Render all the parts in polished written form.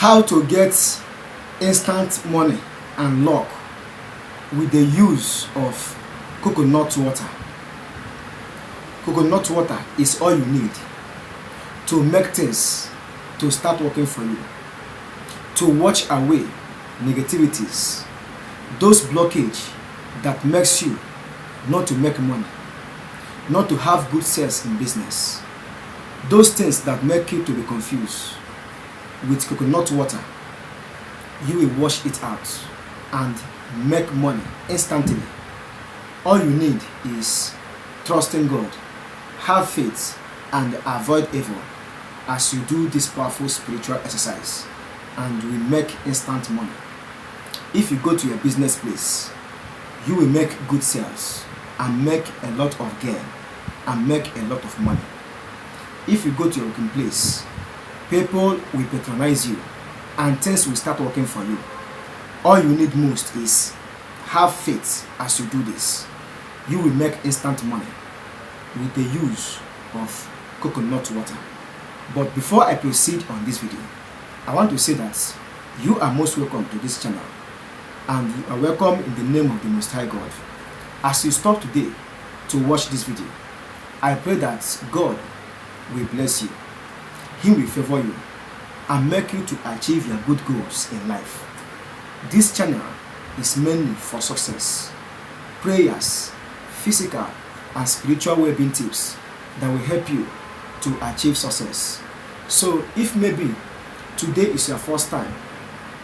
How to get instant money and luck with the use of coconut water. Coconut water is all you need to make things to start working for you, to wash away negativities, those blockage that makes you not to make money, not to have good sales in business, those things that make you to be confused. With coconut water, you will wash it out and make money instantly. All you need is trusting God, have faith, and avoid evil as you do this powerful spiritual exercise, and you will make instant money. If you go to your business place, you will make good sales and make a lot of gain and make a lot of money. If you go to your working place, people will patronize you and things will start working for you. All you need most is have faith as you do this. You will make instant money with the use of coconut water. But before I proceed on this video, I want to say that you are most welcome to this channel, and you are welcome in the name of the Most High God. As you stop today to watch this video, I pray that God will bless you. He will favor you and make you to achieve your good goals in life. This channel is mainly for success, prayers, physical and spiritual well-being tips that will help you to achieve success. So if maybe today is your first time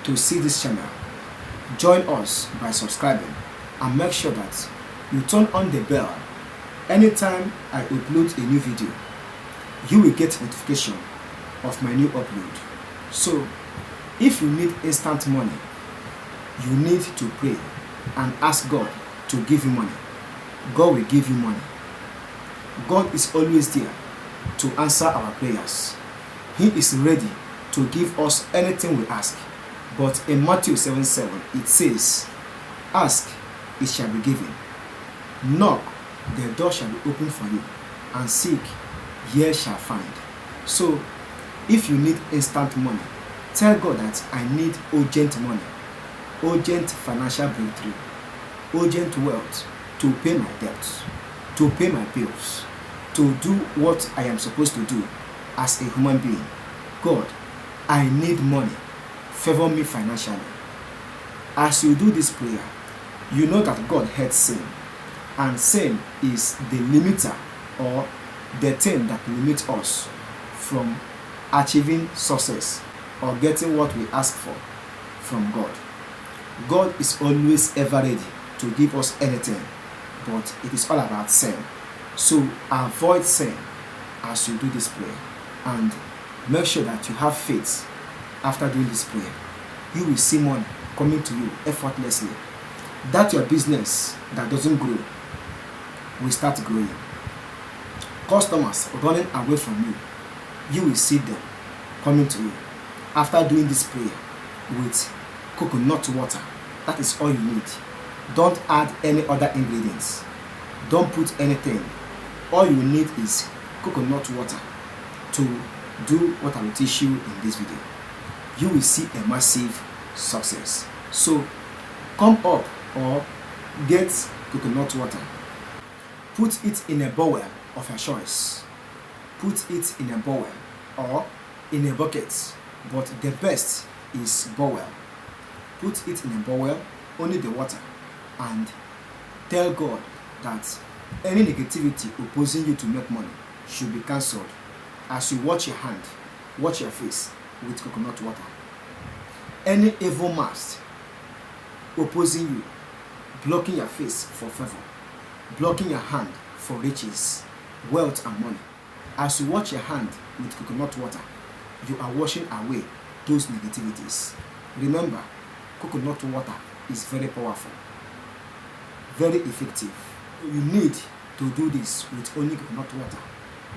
to see this channel, join us by subscribing and make sure that you turn on the bell. Anytime I upload a new video, you will get notification of my new upload. So if you need instant money, you need to pray and ask God to give you money. God will give you money. God is always there to answer our prayers. He is ready to give us anything we ask. But in Matthew 7:7 it says, ask, it shall be given. Knock, the door shall be opened for you. And seek, ye shall find. So if you need instant money, tell God that I need urgent money, urgent financial breakthrough, urgent wealth to pay my debts, to pay my bills, to do what I am supposed to do as a human being. God, I need money. Favor me financially. As you do this prayer, you know that God hates sin, and sin is the limiter or the thing that limits us from achieving success or getting what we ask for from God. God is always ever ready to give us anything, but it is all about sin. So avoid sin as you do this prayer, and make sure that you have faith. After doing this prayer, you will see money coming to you effortlessly. That your business that doesn't grow will start growing. Customers running away from you, you will see them coming to you after doing this prayer with coconut water. That is all you need. Don't add any other ingredients. Don't put anything. All you need is coconut water to do what I will teach you in this video. You will see a massive success. So come up or get coconut water. Put it in a bowl of your choice. Put it in a bowl or in a bucket, but the best is bowl. Put it in a bowl, only the water, and tell God that any negativity opposing you to make money should be cancelled. As you wash your hand, wash your face with coconut water. Any evil mask opposing you, blocking your face for favor, blocking your hand for riches, wealth and money. As you wash your hand with coconut water, you are washing away those negativities. Remember, coconut water is very powerful, very effective. You need to do this with only coconut water.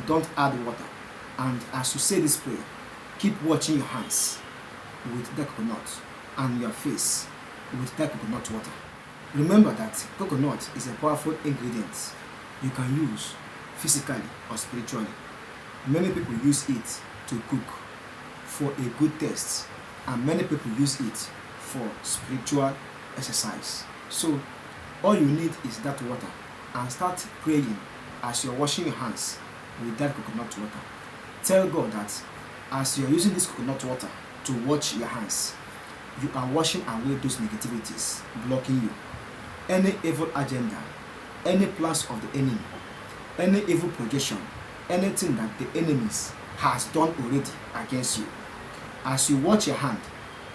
Don't add water. And as you say this prayer, keep washing your hands with the coconut and your face with that coconut water. Remember that coconut is a powerful ingredient you can use physically or spiritually. Many people use it to cook for a good taste. and many people use it for spiritual exercise. So all you need is that water, and start praying as you're washing your hands with that coconut water. Tell God that as you're using this coconut water to wash your hands, you are washing away those negativities blocking you. Any evil agenda, any plans of the enemy, any evil projection, anything that the enemies has done already against you. As you wash your hand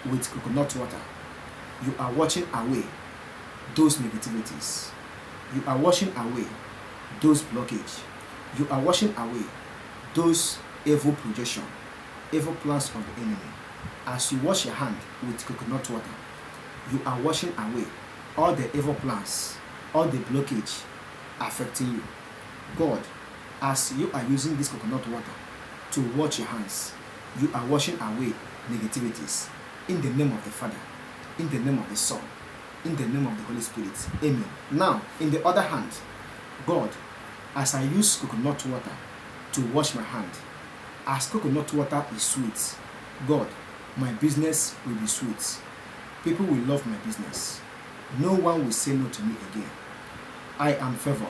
with coconut water, you are washing away those negativities. You are washing away those blockage. You are washing away those evil projection, evil plans of the enemy. As you wash your hand with coconut water, you are washing away all the evil plans, all the blockage affecting you. God, as you are using this coconut water to wash your hands, you are washing away negativities. In the name of the Father, in the name of the Son, in the name of the Holy Spirit. Amen. Now, in the other hand, God, as I use coconut water to wash my hand, as coconut water is sweet, God, my business will be sweet. People will love my business. No one will say no to me again. I am favored.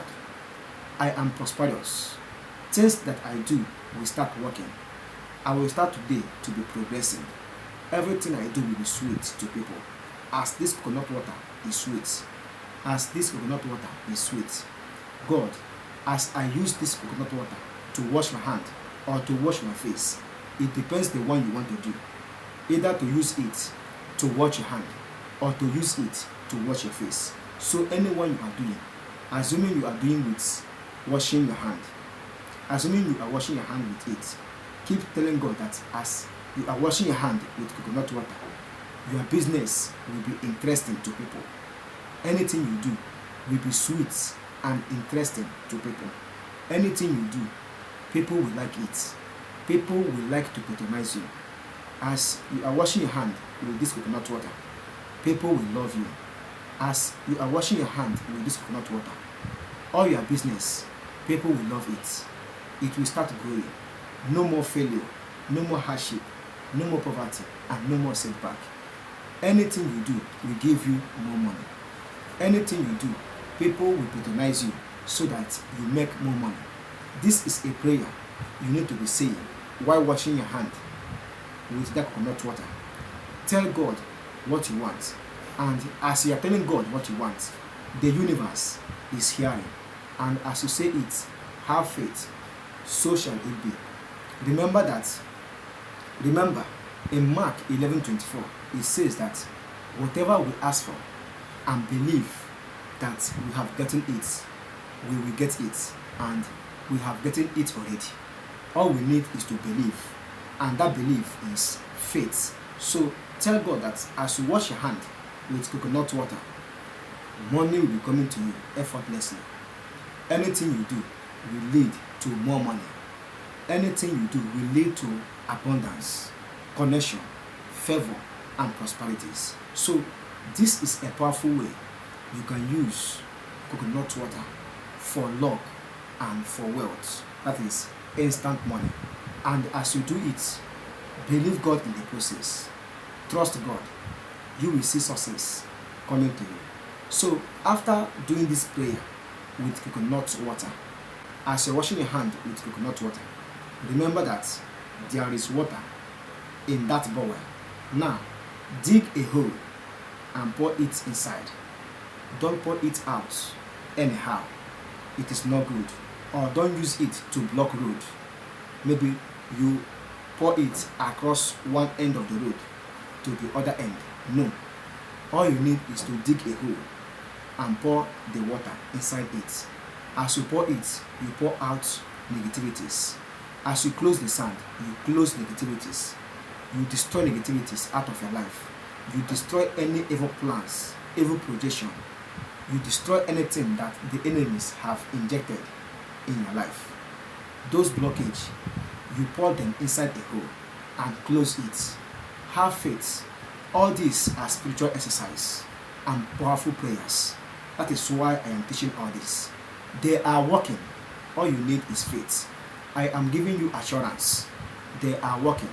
I am prosperous. Things that I do will start working. I will start today to be progressing. Everything I do will be sweet to people. As this coconut water is sweet. As this coconut water is sweet. God, as I use this coconut water to wash my hand or to wash my face, it depends the one you want to do. Either to use it to wash your hand or to use it to wash your face. So anyone you are doing, assuming you are doing with washing your hand, assuming you are washing your hand with it, keep telling God that as you are washing your hand with coconut water, your business will be interesting to people. Anything you do will be sweet and interesting to people. Anything you do, people will like it. People will like to patronize you. As you are washing your hand with this coconut water, people will love you. As you are washing your hand with this coconut water, all your business, people will love it. It will start growing. No more failure, no more hardship, no more poverty, and no more setback. Anything you do will give you more money. Anything you do, people will patronize you so that you make more money. This is a prayer you need to be saying while washing your hand with that coconut water. Tell God what you want, and as you are telling God what you want, the universe is hearing, and as you say it, have faith, so shall it be. Remember in Mark 11:24, it says that whatever we ask for and believe that we have gotten it, we will get it, and we have gotten it already. All we need is to believe, and that belief is faith. So tell God that as you wash your hand with coconut water, money will be coming to you effortlessly. Anything you do will lead to more money. Anything you do will lead to abundance, connection, favor, and prosperities. So this is a powerful way you can use coconut water for luck and for wealth. That is instant money. And as you do it, believe God in the process. Trust God. You will see success coming to you. So after doing this prayer with coconut water, as you're washing your hand with coconut water, remember that there is water in that bowl. Now dig a hole and pour it inside. Don't pour it out anyhow. It is not good. Or don't use it to block road. Maybe you pour it across one end of the road to the other end. No. All you need is to dig a hole and pour the water inside it. As you pour it, you pour out negativities. As you close the sand, you close negativities. You destroy negativities out of your life. You destroy any evil plans, evil projection. You destroy anything that the enemies have injected in your life. Those blockage, you pour them inside a hole and close it. Have faith. All these are spiritual exercise and powerful prayers. That is why I am teaching all this. They are working. All you need is faith. I am giving you assurance. They are working.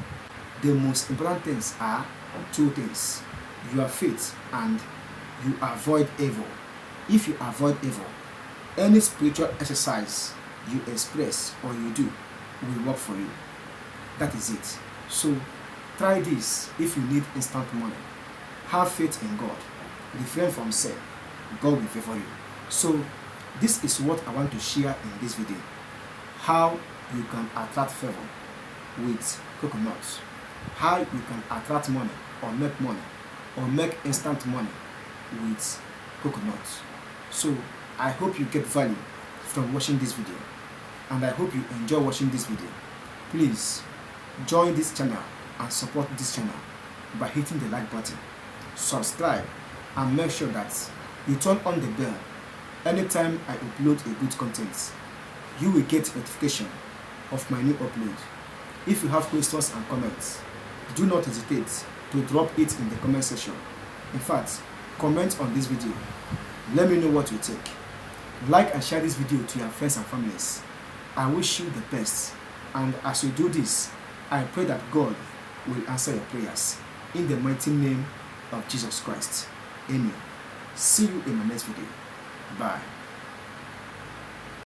the most important things are two things: your faith and you avoid evil. If you avoid evil, any spiritual exercise you express or you do will work for you. That is it. So try this. If you need instant money, have faith in God, refrain from sin, God will favor you. So this is what I want to share in this video: how you can attract favor with coconuts, how you can attract money or make instant money with coconuts. So I hope you get value from watching this video, and I hope you enjoy watching this video. Please join this channel and support this channel by hitting the like button, subscribe, and make sure that you turn on the bell. Anytime I upload a good content, you will get notification of my new upload. If you have questions and comments, do not hesitate to drop it in the comment section. In fact, comment on this video. Let me know what you think. Like and share this video to your friends and families. I wish you the best, and as you do this, I pray that God will answer your prayers in the mighty name of Jesus Christ. Amen. See you in my next video. Bye.